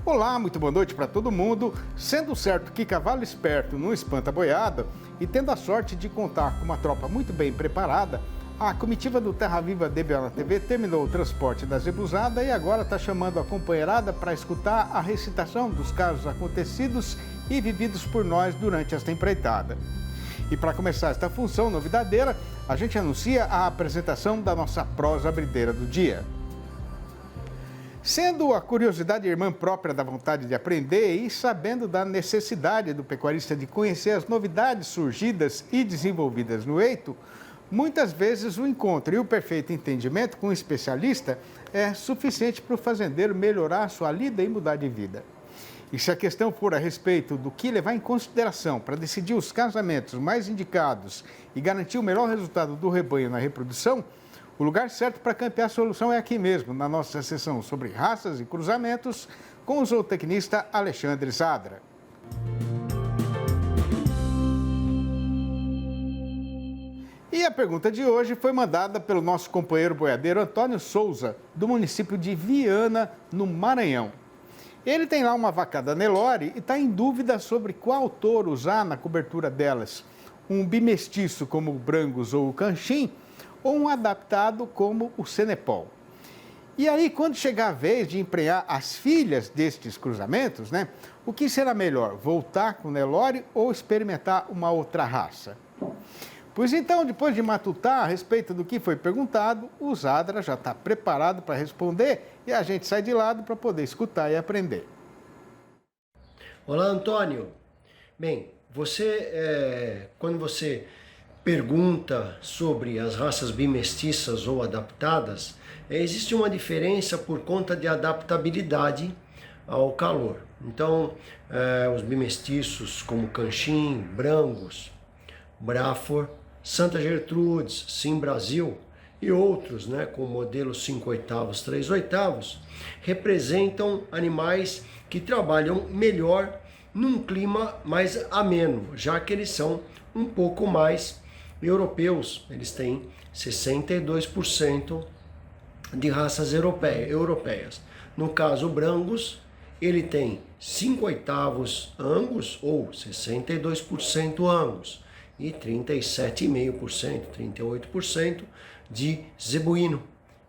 Olá, muito boa noite para todo mundo. Sendo certo que cavalo esperto não espanta boiada e tendo a sorte de contar com uma tropa muito bem preparada, a comitiva do Terra Viva DBO na TV terminou o transporte da zebuzada e agora está chamando a companheirada para escutar a recitação dos casos acontecidos e vividos por nós durante esta empreitada. E para começar esta função novidadeira, a gente anuncia a apresentação da nossa prosa brideira do dia. Sendo a curiosidade irmã própria da vontade de aprender e sabendo da necessidade do pecuarista de conhecer as novidades surgidas e desenvolvidas no eito, muitas vezes o encontro e o perfeito entendimento com um especialista é suficiente para o fazendeiro melhorar a sua lida e mudar de vida. E se a questão for a respeito do que levar em consideração para decidir os casamentos mais indicados e garantir o melhor resultado do rebanho na reprodução, o lugar certo para campear a solução é aqui mesmo, na nossa sessão sobre raças e cruzamentos, com o zootecnista Alexandre Zadra. E a pergunta de hoje foi mandada pelo nosso companheiro boiadeiro Antônio Souza, do município de Viana, no Maranhão. Ele tem lá uma vacada Nelore e está em dúvida sobre qual touro usar na cobertura delas. Um bimestiço como o Brangus ou o Canchim, ou um adaptado como o Senepol. E aí, quando chegar a vez de emprenhar as filhas destes cruzamentos, o que será melhor, voltar com o Nelore ou experimentar uma outra raça? Pois então, depois de matutar a respeito do que foi perguntado, o Zadra já está preparado para responder e a gente sai de lado para poder escutar e aprender. Olá, Antônio. Bem, quando você pergunta sobre as raças bimestiças ou adaptadas, existe uma diferença por conta de adaptabilidade ao calor. Então, os bimestiços como Canchim, Brangus, Braford, Santa Gertrudes, Sim Brasil e outros, com modelo 5/8, 3/8, representam animais que trabalham melhor num clima mais ameno, já que eles são um pouco mais europeus. Eles têm 62% de raças europeias. No caso, o Brangus, ele tem 5/8 Angus ou 62% Angus e 37,5%, 38% de zebuíno.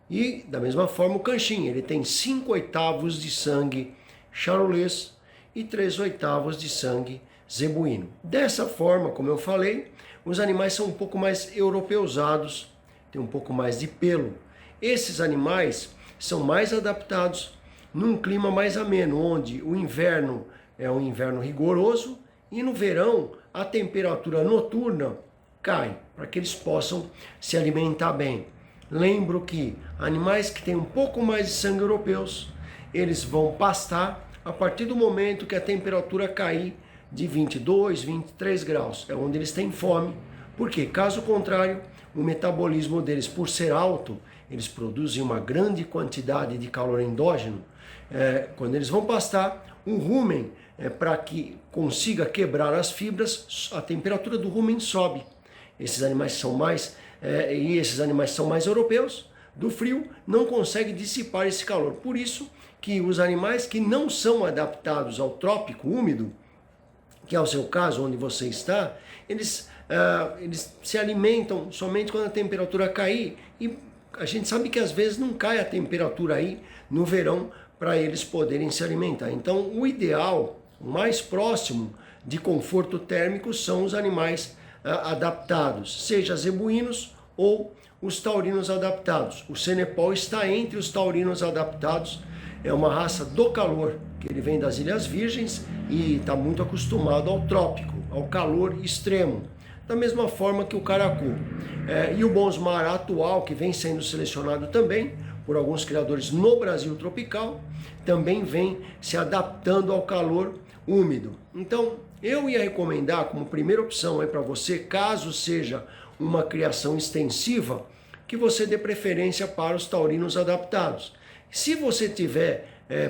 E da mesma forma o Canchim, ele tem 5/8 de sangue charolês e 3/8 de sangue zebuíno. Dessa forma, como eu falei, os animais são um pouco mais europeusados, tem um pouco mais de pelo. Esses animais são mais adaptados num clima mais ameno, onde o inverno é um inverno rigoroso e no verão a temperatura noturna cai, para que eles possam se alimentar bem. Lembro que animais que têm um pouco mais de sangue europeus, eles vão pastar a partir do momento que a temperatura cair de 22, 23 graus, é onde eles têm fome, porque caso contrário, o metabolismo deles, por ser alto, eles produzem uma grande quantidade de calor endógeno. Quando eles vão pastar, o rumen, para que consiga quebrar as fibras, a temperatura do rumen sobe. Esses animais são mais europeus, do frio, não conseguem dissipar esse calor. Por isso que os animais que não são adaptados ao trópico úmido, que é o seu caso, onde você está, eles se alimentam somente quando a temperatura cair. E a gente sabe que às vezes não cai a temperatura aí no verão para eles poderem se alimentar. Então, o ideal, o mais próximo de conforto térmico são os animais adaptados, seja zebuínos ou os taurinos adaptados. O Senepol está entre os taurinos adaptados. É uma raça do calor, que ele vem das Ilhas Virgens e está muito acostumado ao trópico, ao calor extremo. Da mesma forma que o Caracu. E o Bonsmar atual, que vem sendo selecionado também por alguns criadores no Brasil tropical, também vem se adaptando ao calor úmido. Então, eu ia recomendar como primeira opção para você, caso seja uma criação extensiva, que você dê preferência para os taurinos adaptados. Se você tiver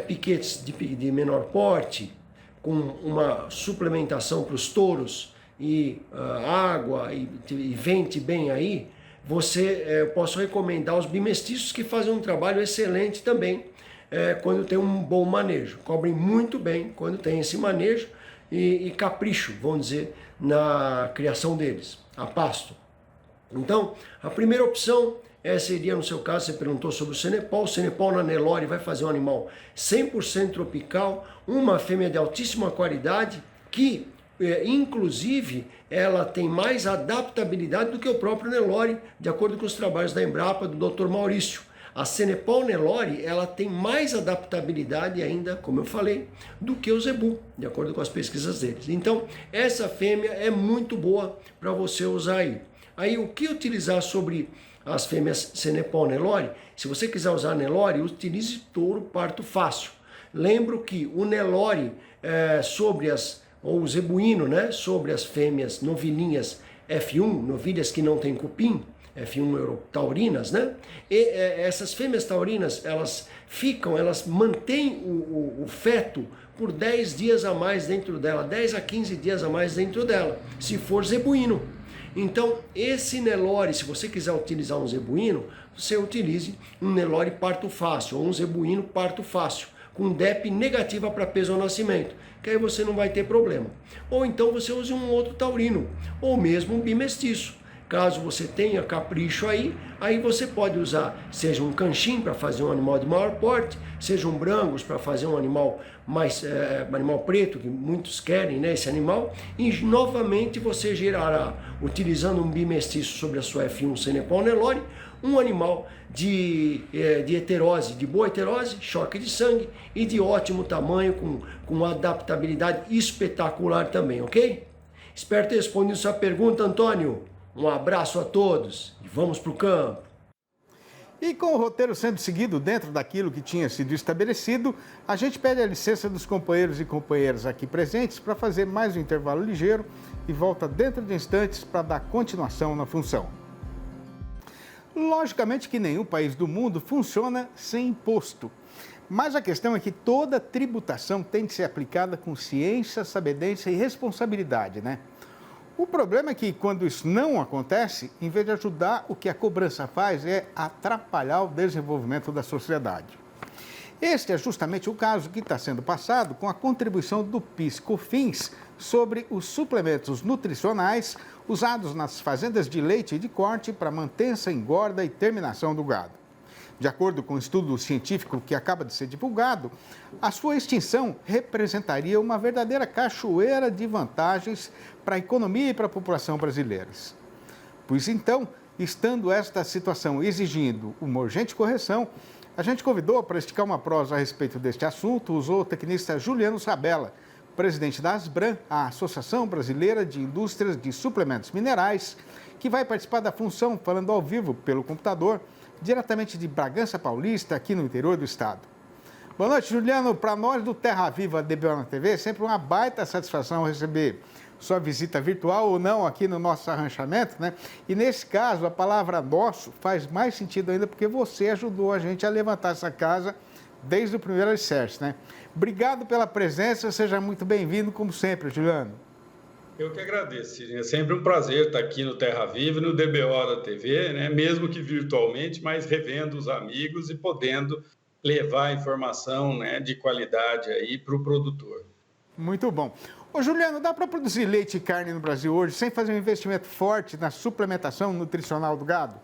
piquetes de menor porte, com uma suplementação para os touros e água e vente bem aí, posso recomendar os bimestiços, que fazem um trabalho excelente também quando tem um bom manejo. Cobrem muito bem quando tem esse manejo e capricho, vamos dizer, na criação deles, a pasto. Então, a primeira opção seria, no seu caso, você perguntou sobre o Cenepol. O Cenepol na Nelore vai fazer um animal 100% tropical, uma fêmea de altíssima qualidade, que, inclusive, ela tem mais adaptabilidade do que o próprio Nelore, de acordo com os trabalhos da Embrapa, do Dr. Maurício. A Cenepol Nelore, ela tem mais adaptabilidade ainda, como eu falei, do que o Zebu, de acordo com as pesquisas deles. Então, essa fêmea é muito boa para você usar aí. Aí, o que utilizar sobre as fêmeas Cenepol Nelore? Se você quiser usar Nelore, utilize touro parto fácil. Lembro que o Nelore ou o zebuíno, né, sobre as fêmeas novilhinhas F1, novilhas que não têm cupim, F1 taurinas, né? E essas fêmeas taurinas, elas mantêm o feto por 10 dias a mais dentro dela, 10 a 15 dias a mais dentro dela, se for zebuíno. Então, esse Nelore, se você quiser utilizar um zebuíno, você utilize um Nelore parto fácil, ou um zebuíno parto fácil, com DEP negativa para peso ao nascimento, que aí você não vai ter problema. Ou então você use um outro taurino, ou mesmo um bimestiço. Caso você tenha capricho aí você pode usar, seja um canchim para fazer um animal de maior porte, seja um brangus para fazer um animal animal preto, que muitos querem, né, esse animal, e novamente você gerará, utilizando um bimestiço sobre a sua F1 Cenepol Nelore, um animal de heterose, de boa heterose, choque de sangue e de ótimo tamanho, com adaptabilidade espetacular também, ok? Espero ter respondido sua pergunta, Antônio. Um abraço a todos e vamos para o campo. E com o roteiro sendo seguido dentro daquilo que tinha sido estabelecido, a gente pede a licença dos companheiros e companheiras aqui presentes para fazer mais um intervalo ligeiro e volta dentro de instantes para dar continuação na função. Logicamente que nenhum país do mundo funciona sem imposto. Mas a questão é que toda tributação tem que ser aplicada com ciência, sabedência e responsabilidade, né? O problema é que, quando isso não acontece, em vez de ajudar, o que a cobrança faz é atrapalhar o desenvolvimento da sociedade. Este é justamente o caso que está sendo passado com a contribuição do PIS/COFINS sobre os suplementos nutricionais usados nas fazendas de leite e de corte para mantença, engorda e terminação do gado. De acordo com um estudo científico que acaba de ser divulgado, a sua extinção representaria uma verdadeira cachoeira de vantagens para a economia e para a população brasileiras. Pois então, estando esta situação exigindo uma urgente correção, a gente convidou para esticar uma prosa a respeito deste assunto o zootecnista Juliano Sabella, presidente da Asbram, a Associação Brasileira de Indústrias de Suplementos Minerais, que vai participar da função falando ao vivo pelo computador, diretamente de Bragança Paulista, aqui no interior do estado. Boa noite, Juliano. Para nós do Terra Viva DBO na TV, é sempre uma baita satisfação receber sua visita virtual ou não aqui no nosso arranchamento, né? E nesse caso, a palavra nosso faz mais sentido ainda porque você ajudou a gente a levantar essa casa desde o primeiro alicerce, né? Obrigado pela presença, seja muito bem-vindo, como sempre, Juliano. Eu que agradeço, Sidney. É sempre um prazer estar aqui no Terra Viva, no DBO da TV, né? Mesmo que virtualmente, mas revendo os amigos e podendo levar informação, né, de qualidade aí para o produtor. Muito bom. Ô, Juliano, dá para produzir leite e carne no Brasil hoje sem fazer um investimento forte na suplementação nutricional do gado?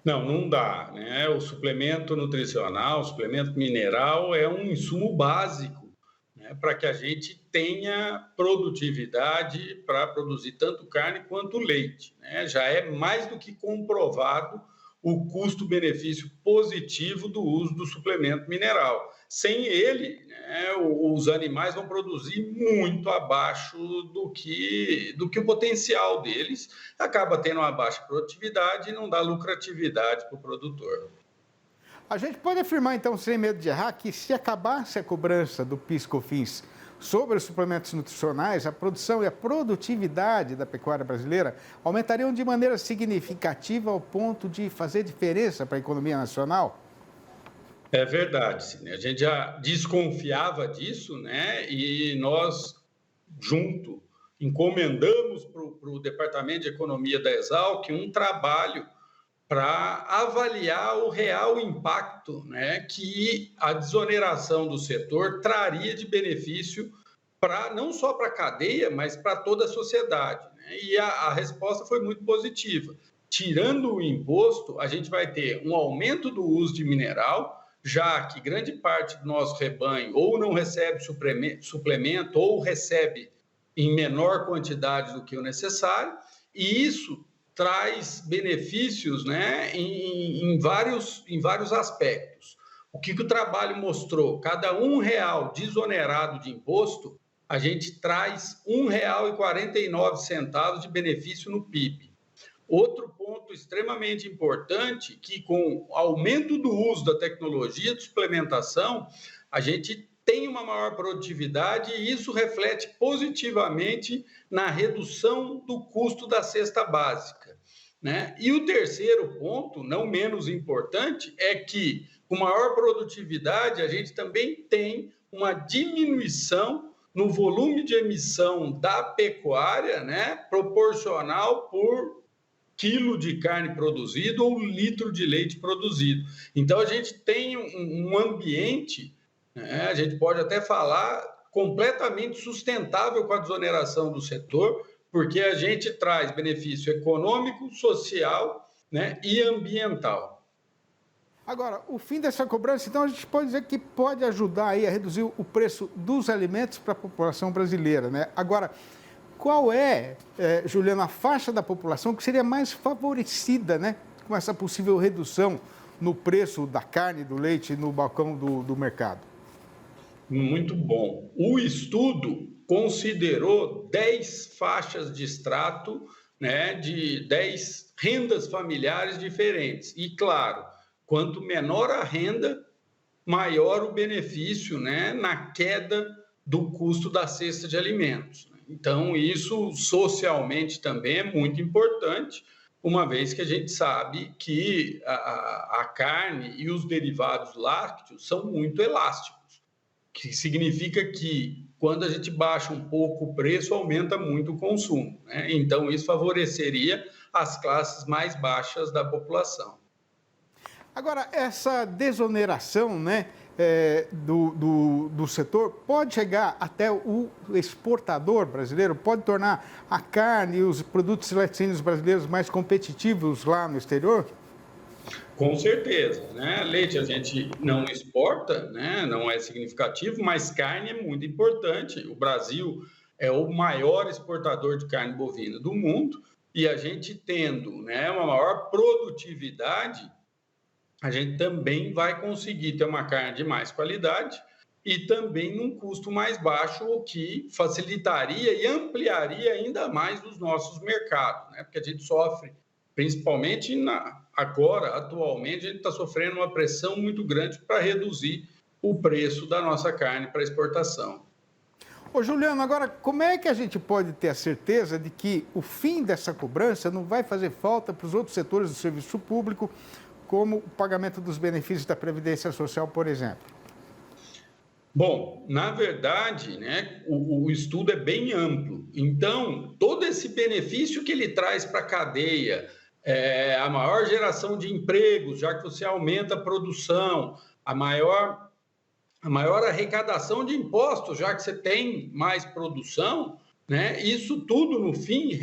Não dá, né? O suplemento nutricional, o suplemento mineral é um insumo básico, né, para que a gente tenha produtividade para produzir tanto carne quanto leite, né? Já é mais do que comprovado o custo-benefício positivo do uso do suplemento mineral. Sem ele, né, os animais vão produzir muito abaixo do que o potencial deles, acaba tendo uma baixa produtividade e não dá lucratividade para o produtor. A gente pode afirmar, então, sem medo de errar, que se acabasse a cobrança do PIS/COFINS sobre os suplementos nutricionais, a produção e a produtividade da pecuária brasileira aumentariam de maneira significativa ao ponto de fazer diferença para a economia nacional? É verdade, Sidney. A gente já desconfiava disso, né? E nós, junto, encomendamos para o Departamento de Economia da Exalc um trabalho para avaliar o real impacto, né, que a desoneração do setor traria de benefício para não só para a cadeia, mas para toda a sociedade, né? E a resposta foi muito positiva. Tirando o imposto, a gente vai ter um aumento do uso de mineral, já que grande parte do nosso rebanho ou não recebe suplemento ou recebe em menor quantidade do que o necessário, e isso traz benefícios, né, em vários aspectos. O que o trabalho mostrou? Cada R$ 1 desonerado de imposto, a gente traz R$ 1,49 de benefício no PIB. Outro ponto extremamente importante, que com o aumento do uso da tecnologia de suplementação, a gente tem uma maior produtividade e isso reflete positivamente na redução do custo da cesta básica, né? E o terceiro ponto, não menos importante, é que com maior produtividade a gente também tem uma diminuição no volume de emissão da pecuária, né, proporcional por quilo de carne produzido ou litro de leite produzido. Então, a gente tem um ambiente, né, a gente pode até falar, completamente sustentável com a desoneração do setor, porque a gente traz benefício econômico, social, né, e ambiental. Agora, o fim dessa cobrança, então, a gente pode dizer que pode ajudar aí a reduzir o preço dos alimentos para a população brasileira, né? Agora, qual é, Juliano, a faixa da população que seria mais favorecida, né, com essa possível redução no preço da carne, do leite no balcão do mercado? Muito bom. O estudo considerou 10 faixas de extrato, né, de 10 rendas familiares diferentes. E, claro, quanto menor a renda, maior o benefício, né, na queda do custo da cesta de alimentos. Então, isso socialmente também é muito importante, uma vez que a gente sabe que a carne e os derivados lácteos são muito elásticos, que significa que quando a gente baixa um pouco o preço, aumenta muito o consumo, né? Então, isso favoreceria as classes mais baixas da população. Agora, essa desoneração, né, do setor pode chegar até o exportador brasileiro, pode tornar a carne e os produtos laticínios brasileiros mais competitivos lá no exterior? Com certeza, né? Leite a gente não exporta, né? Não é significativo, mas carne é muito importante. O Brasil é o maior exportador de carne bovina do mundo e a gente tendo, né, uma maior produtividade, a gente também vai conseguir ter uma carne de mais qualidade e também num custo mais baixo, o que facilitaria e ampliaria ainda mais os nossos mercados, né? Porque a gente sofre, principalmente atualmente, a gente está sofrendo uma pressão muito grande para reduzir o preço da nossa carne para exportação. Ô, Juliano, agora, como é que a gente pode ter a certeza de que o fim dessa cobrança não vai fazer falta para os outros setores do serviço público, como o pagamento dos benefícios da Previdência Social, por exemplo? Bom, na verdade, né, o estudo é bem amplo. Então, todo esse benefício que ele traz para a cadeia, a maior geração de empregos, já que você aumenta a produção, a maior arrecadação de impostos, já que você tem mais produção, né, isso tudo, no fim,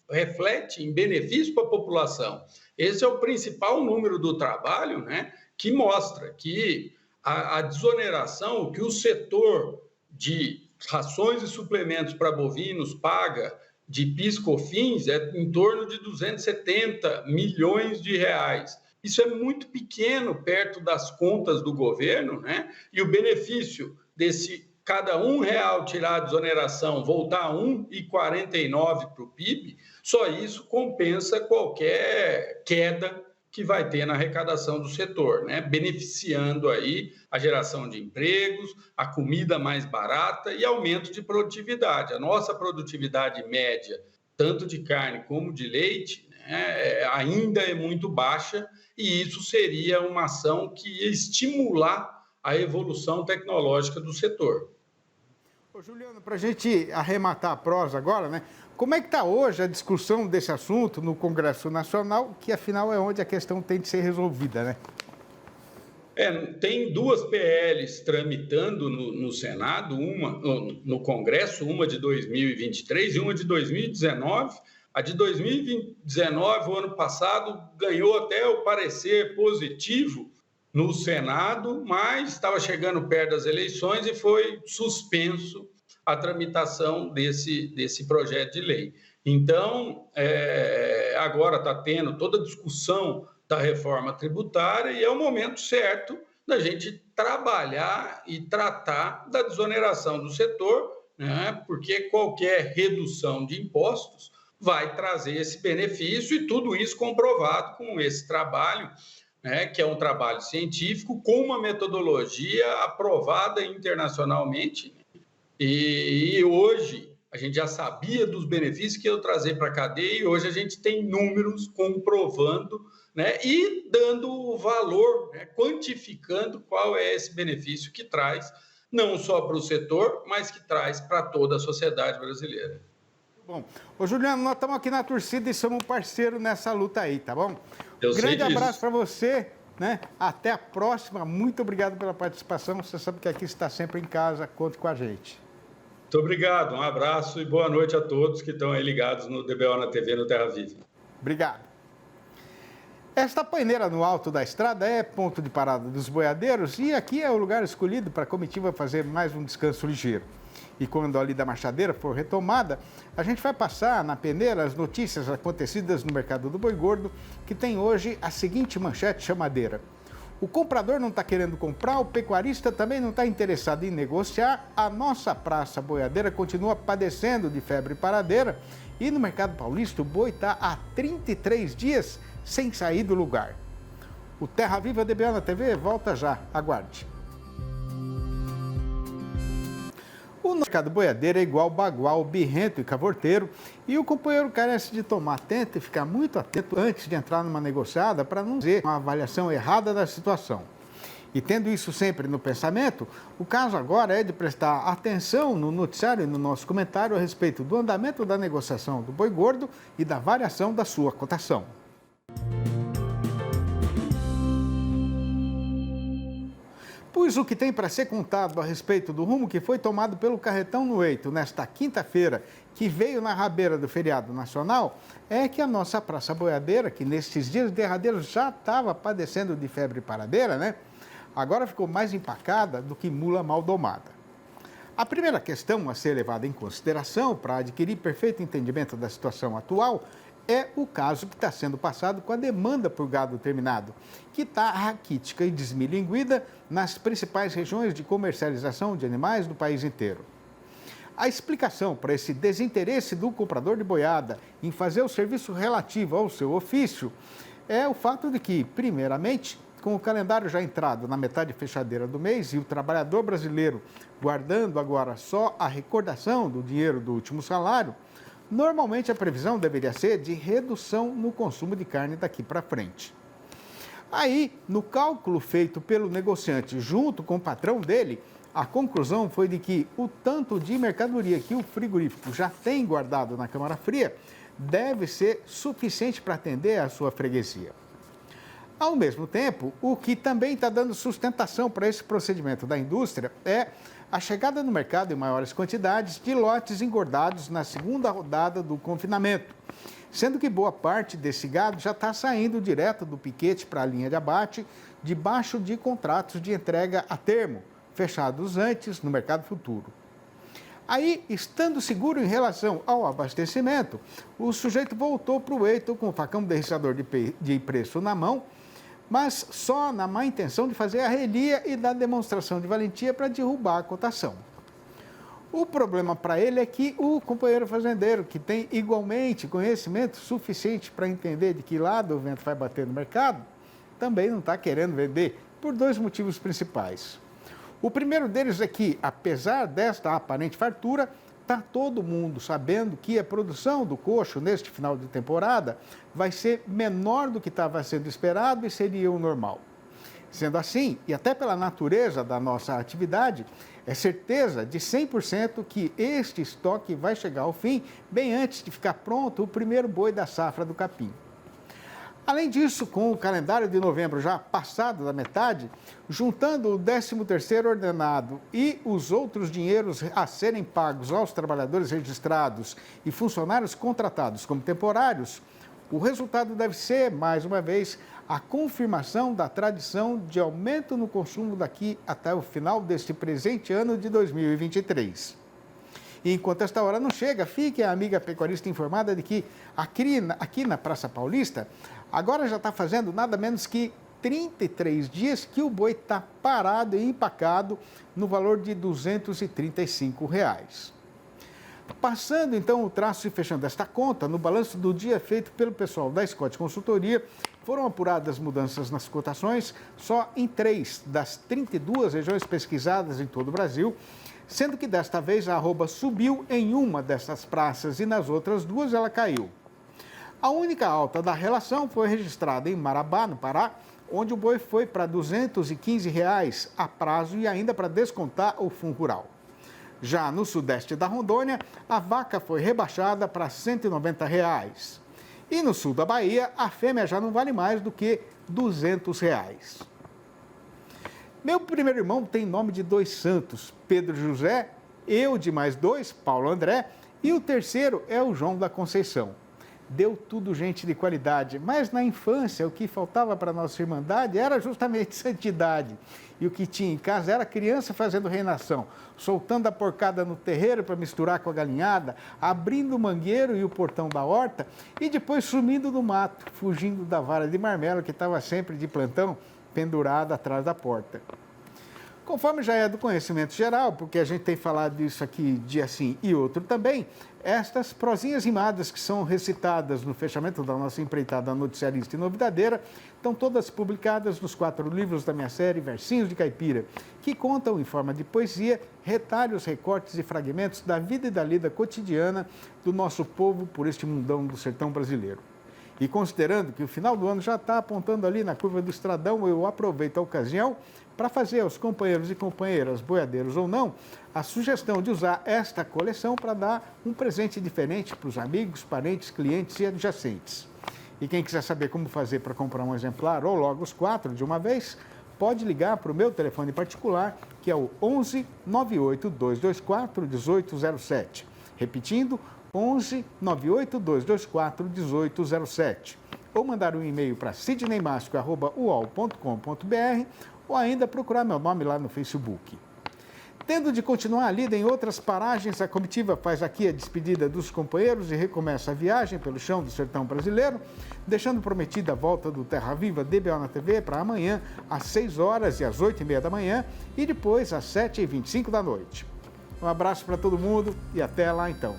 reflete em benefício para a população. Esse é o principal número do trabalho, né, que mostra que a desoneração, o que o setor de rações e suplementos para bovinos paga de PIS/COFINS é em torno de 270 milhões de reais. Isso é muito pequeno perto das contas do governo, né? E o benefício desse cada R$ 1 tirar a desoneração, voltar a 1,49 para o PIB, só isso compensa qualquer queda que vai ter na arrecadação do setor, né? Beneficiando aí a geração de empregos, a comida mais barata e aumento de produtividade. A nossa produtividade média, tanto de carne como de leite, né, ainda é muito baixa e isso seria uma ação que ia estimular a evolução tecnológica do setor. Ô, Juliano, para a gente arrematar a prosa agora, né? Como é que está hoje a discussão desse assunto no Congresso Nacional, que afinal é onde a questão tem de ser resolvida, né? Tem duas PLs tramitando no Senado, uma no Congresso, uma de 2023 e uma de 2019. A de 2019, o ano passado, ganhou até o parecer positivo no Senado, mas estava chegando perto das eleições e foi suspenso a tramitação desse projeto de lei. Então, agora está tendo toda a discussão da reforma tributária e é o momento certo da gente trabalhar e tratar da desoneração do setor, né? Porque qualquer redução de impostos vai trazer esse benefício e tudo isso comprovado com esse trabalho, né, que é um trabalho científico com uma metodologia aprovada internacionalmente. E hoje a gente já sabia dos benefícios que eu trazer para a cadeia e hoje a gente tem números comprovando, né, e dando valor, né, quantificando qual é esse benefício que traz, não só para o setor, mas que traz para toda a sociedade brasileira. Bom, ô Juliano, nós estamos aqui na torcida e somos parceiro nessa luta aí, tá bom? Grande abraço para você, né? Até a próxima. Muito obrigado pela participação. Você sabe que aqui está sempre em casa. Conte com a gente. Muito obrigado, um abraço e boa noite a todos que estão aí ligados no DBO na TV, no Terra Viva. Obrigado. Esta paineira no alto da estrada é ponto de parada dos boiadeiros e aqui é o lugar escolhido para a comitiva fazer mais um descanso ligeiro. E quando ali da Marchadeira for retomada, a gente vai passar na peneira as notícias acontecidas no mercado do boi gordo, que tem hoje a seguinte manchete chamadeira. O comprador não está querendo comprar, o pecuarista também não está interessado em negociar, a nossa praça boiadeira continua padecendo de febre paradeira e no mercado paulista o boi está há 33 dias sem sair do lugar. O Terra Viva DBO na TV volta já, aguarde. O mercado boiadeiro é igual bagual, birrento e cavorteiro e o companheiro carece de tomar atento e ficar muito atento antes de entrar numa negociada para não fazer uma avaliação errada da situação. E tendo isso sempre no pensamento, o caso agora é de prestar atenção no noticiário e no nosso comentário a respeito do andamento da negociação do boi gordo e da variação da sua cotação. Pois o que tem para ser contado a respeito do rumo que foi tomado pelo carretão no Eito nesta quinta-feira, que veio na rabeira do feriado nacional, é que a nossa praça boiadeira, que nestes dias derradeiros já estava padecendo de febre paradeira, né? Agora ficou mais empacada do que mula mal domada. A primeira questão a ser levada em consideração para adquirir perfeito entendimento da situação atual é o caso que está sendo passado com a demanda por gado terminado, que está raquítica e desmilinguida nas principais regiões de comercialização de animais do país inteiro. A explicação para esse desinteresse do comprador de boiada em fazer o serviço relativo ao seu ofício é o fato de que, primeiramente, com o calendário já entrado na metade fechadeira do mês e o trabalhador brasileiro guardando agora só a recordação do dinheiro do último salário, normalmente a previsão deveria ser de redução no consumo de carne daqui para frente. Aí, no cálculo feito pelo negociante junto com o patrão dele, a conclusão foi de que o tanto de mercadoria que o frigorífico já tem guardado na câmara fria deve ser suficiente para atender a sua freguesia. Ao mesmo tempo, o que também está dando sustentação para esse procedimento da indústria é a chegada no mercado em maiores quantidades de lotes engordados na segunda rodada do confinamento, sendo que boa parte desse gado já está saindo direto do piquete para a linha de abate, debaixo de contratos de entrega a termo, fechados antes no mercado futuro. Aí, estando seguro em relação ao abastecimento, o sujeito voltou para o Eito com o facão derriçador de preço na mão, mas só na má intenção de fazer a relia e dar demonstração de valentia para derrubar a cotação. O problema para ele é que o companheiro fazendeiro, que tem igualmente conhecimento suficiente para entender de que lado o vento vai bater no mercado, também não está querendo vender por dois motivos principais. O primeiro deles é que, apesar desta aparente fartura, está todo mundo sabendo que a produção do coxo neste final de temporada vai ser menor do que estava sendo esperado e seria o normal. Sendo assim, e até pela natureza da nossa atividade, é certeza de 100% que este estoque vai chegar ao fim bem antes de ficar pronto o primeiro boi da safra do capim. Além disso, com o calendário de novembro já passado da metade, juntando o 13º ordenado e os outros dinheiros a serem pagos aos trabalhadores registrados e funcionários contratados como temporários, o resultado deve ser, mais uma vez, a confirmação da tradição de aumento no consumo daqui até o final deste presente ano de 2023. E enquanto esta hora não chega, fique a amiga pecuarista informada de que aqui na Praça Paulista, agora já está fazendo nada menos que 33 dias que o boi está parado e empacado no valor de R$ 235. Passando então o traço e fechando esta conta, no balanço do dia feito pelo pessoal da Scott Consultoria, foram apuradas mudanças nas cotações só em 3 das 32 regiões pesquisadas em todo o Brasil, sendo que desta vez a arroba subiu em uma dessas praças e nas outras 2 ela caiu. A única alta da relação foi registrada em Marabá, no Pará, onde o boi foi para R$ 215 a prazo e ainda para descontar o fundo rural. Já no sudeste da Rondônia, a vaca foi rebaixada para R$ 190. E no sul da Bahia, a fêmea já não vale mais do que R$ 200. Meu primeiro irmão tem nome de 2 santos, Pedro José, eu de mais 2, Paulo André, e o terceiro é o João da Conceição. Deu tudo gente de qualidade, mas na infância o que faltava para a nossa irmandade era justamente santidade. E o que tinha em casa era criança fazendo reinação, soltando a porcada no terreiro para misturar com a galinhada, abrindo o mangueiro e o portão da horta e depois sumindo no mato, fugindo da vara de marmelo que estava sempre de plantão, pendurada atrás da porta. Conforme já é do conhecimento geral, porque a gente tem falado disso aqui dia sim e outro também, estas prosinhas rimadas que são recitadas no fechamento da nossa empreitada noticiarista e novidadeira estão todas publicadas nos 4 livros da minha série Versinhos de Caipira, que contam em forma de poesia retalhos, recortes e fragmentos da vida e da lida cotidiana do nosso povo por este mundão do sertão brasileiro. E considerando que o final do ano já está apontando ali na curva do Estradão, eu aproveito a ocasião para fazer aos companheiros e companheiras, boiadeiros ou não, a sugestão de usar esta coleção para dar um presente diferente para os amigos, parentes, clientes e adjacentes. E quem quiser saber como fazer para comprar um exemplar ou logo os 4 de uma vez, pode ligar para o meu telefone particular, que é o 11 98 224 1807. Repetindo, 11 98 224 1807. Ou mandar um e-mail para sidneymasco@uol.com.br ou ainda procurar meu nome lá no Facebook. Tendo de continuar a lida em outras paragens, a comitiva faz aqui a despedida dos companheiros e recomeça a viagem pelo chão do sertão brasileiro, deixando prometida a volta do Terra Viva DBO na TV para amanhã às 6 horas e às 8h30 da manhã e depois às 7h25 da noite. Um abraço para todo mundo e até lá então.